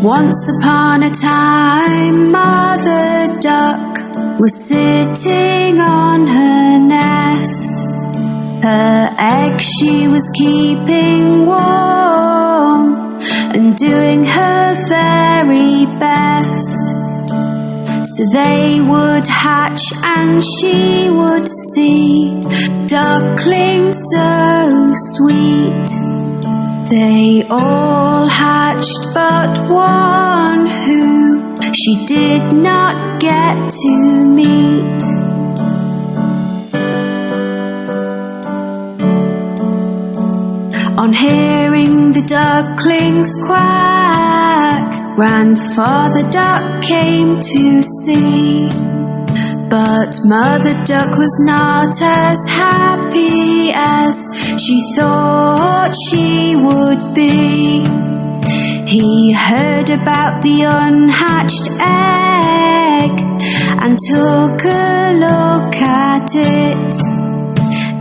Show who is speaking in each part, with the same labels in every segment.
Speaker 1: Once upon a time, Mother Duck was sitting on her nest. Her egg she was keeping warm and doing her very best. So they would hatch and she would see ducklings so sweet. They all hatched but one who she did not get to meet. On hearing the ducklings quack, Grandfather Duck came to see. But Mother Duck was not as happy as she thought she would be. He heard about the unhatched egg and took a look at it.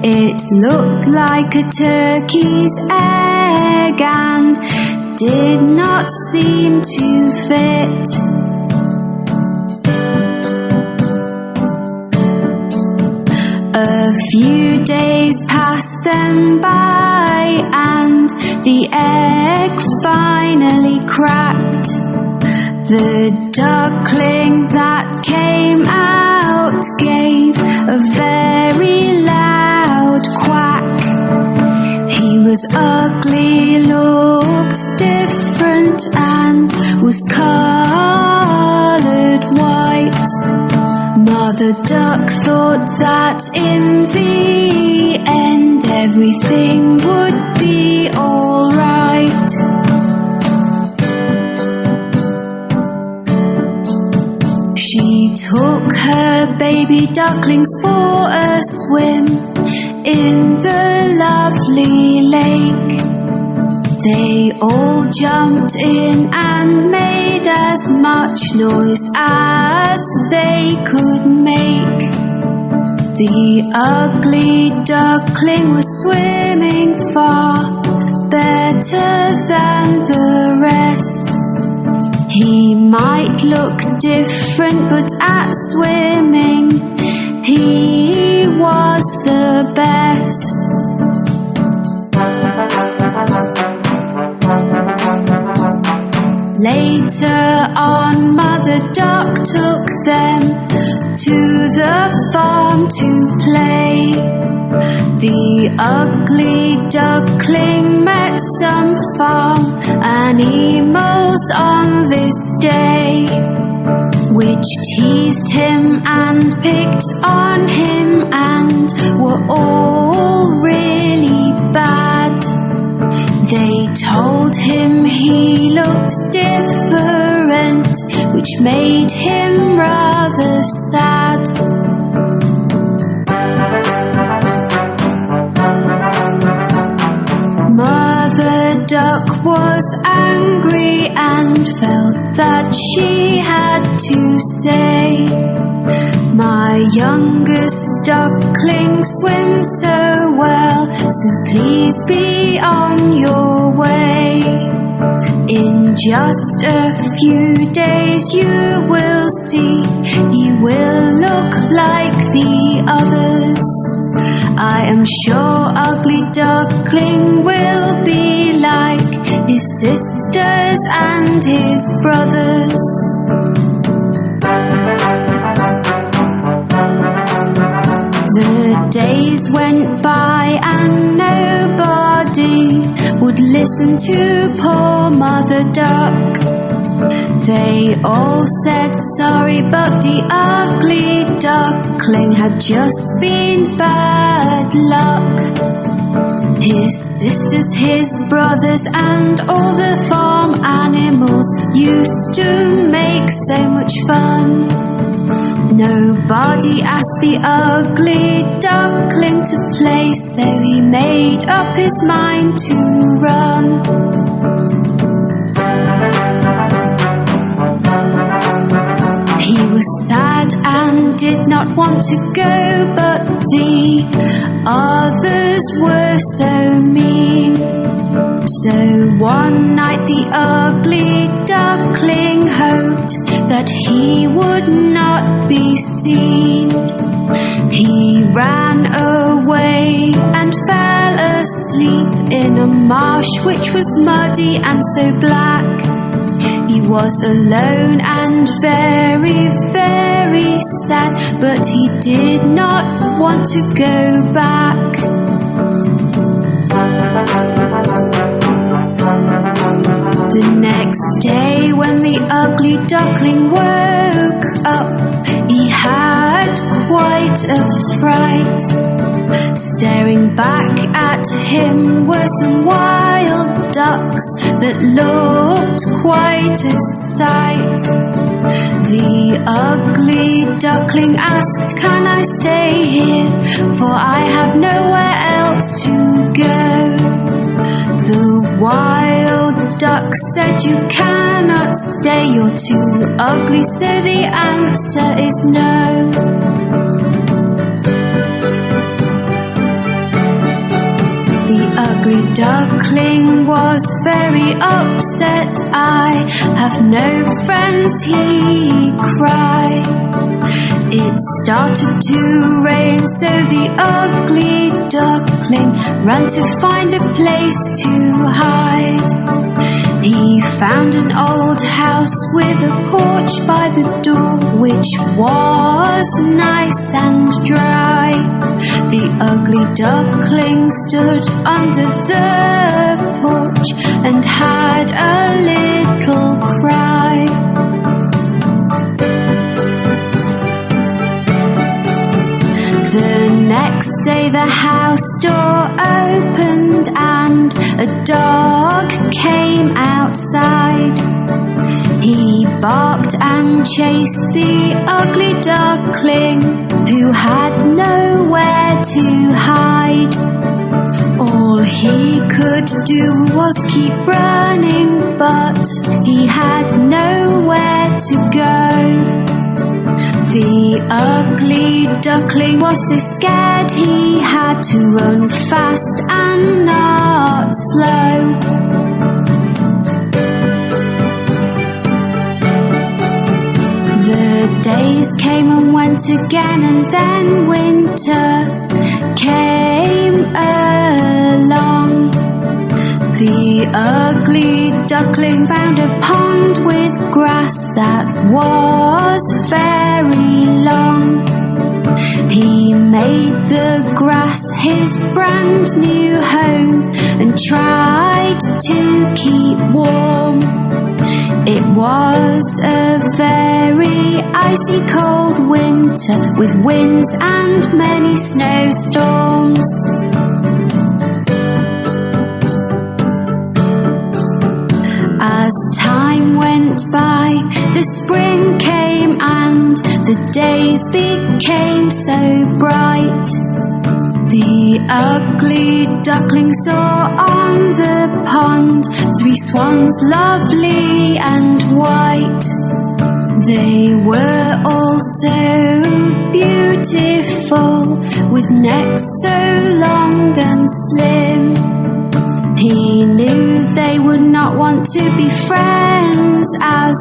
Speaker 1: It looked like a turkey's egg and did not seem to fit. A few days passed them by and the egg finally cracked. The duckling that came out gave a very loud quack. He was ugly, looked different and was coloured white. Mother Duck thought that in the end everything would be all right. She took her baby ducklings for a swim in the lovely lake. They all jumped in and made as much noise as they could make. The ugly duckling was swimming far better than the rest. He might look different, but at swimming he was the best. Later on, Mother Duck took them to the farm to play. The ugly duckling met some farm animals on this day, which teased him and picked on him and were all really bad. They told him he looked different, which made him rather sad. Mother Duck was angry and felt that she had to say, "My youngest duckling swims so well, so please be on your way. In just a few days you will see he will look like the others. I am sure ugly duckling will be like his sisters and his brothers." The days went by and nobody would listen to poor Mother Duck. They all said sorry, but the ugly duckling had just been bad luck. His sisters, his brothers, and all the farm animals used to make so much fun. Nobody asked the ugly duckling to play, so he made up his mind to run. He was sad and did not want to go, but the others were so mean. So one night the ugly duckling hoped that he would not be seen. He ran away and fell asleep in a marsh which was muddy and so black. He was alone and very, very sad, but he did not want to go back. The next day when the ugly duckling woke up, he had quite a fright. Staring back at him were some wild ducks that looked quite a sight. The ugly duckling asked, "Can I stay here? For I have nowhere else to go." The wild duck said, "You cannot stay, you're too ugly, so the answer is no." The ugly duckling was very upset. "I have no friends," he cried. It started to rain, so the ugly duckling ran to find a place to hide. He found an old house with a porch by the door, which was nice and dry. The ugly duckling stood under the porch and had a little cry. The next day the house door opened and a dog came outside. He barked and chased the ugly duckling, who had nowhere to hide. All he could do was keep running, but he had nowhere to go. The ugly duckling was so scared he had to run fast and not slow. The days came and went again, and then winter came along. The ugly duckling found a pond with grass that was very long. He made the grass his brand new home and tried to keep warm. It was a very icy cold winter with winds and many snowstorms. As time went by, the spring came and the days became so bright. The ugly duckling saw on the pond 3 swans, lovely and white. They were all so beautiful, with necks so long and slim. He knew they would not want to be friends, as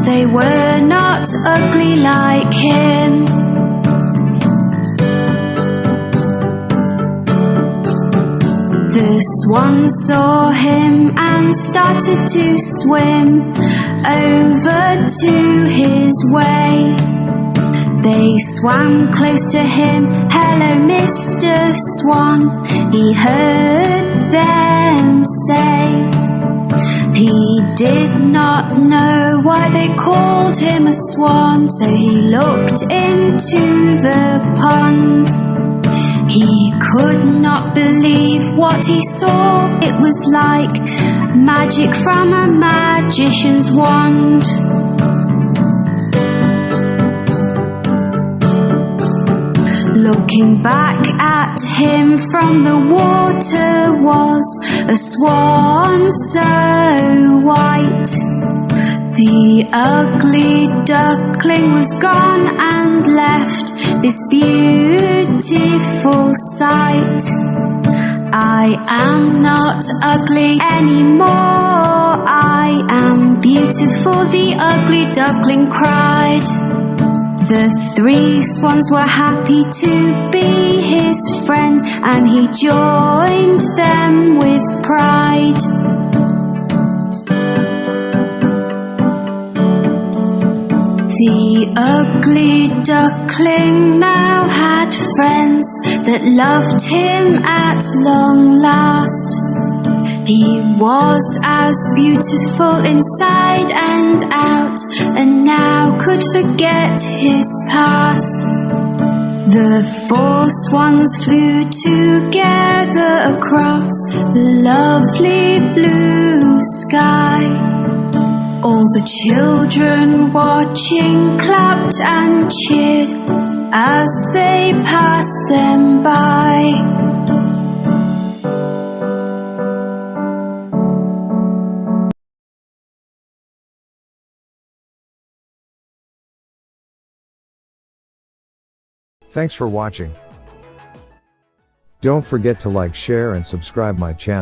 Speaker 1: they were not ugly like him. The swan saw him and started to swim over to his way. They swam close to him. "Hello, Mr. Swan," he heard them say. He did not know why they called him a swan, so he looked into the pond. He could not believe what he saw. It was like magic from a magician's wand. Looking back at him from the water was a swan so white. The ugly duckling was gone and left this beautiful sight. I I am not ugly anymore. I am beautiful, the ugly duckling cried. The 3 swans were happy to be his friend, and he joined them with pride. The ugly duckling now had friends that loved him at long last. He was as beautiful inside and out, and now could forget his past. The 4 swans flew together across the lovely blue sky. All the children watching clapped and cheered as they passed them by.
Speaker 2: Thanks for watching. Don't forget to like, share and subscribe my channel.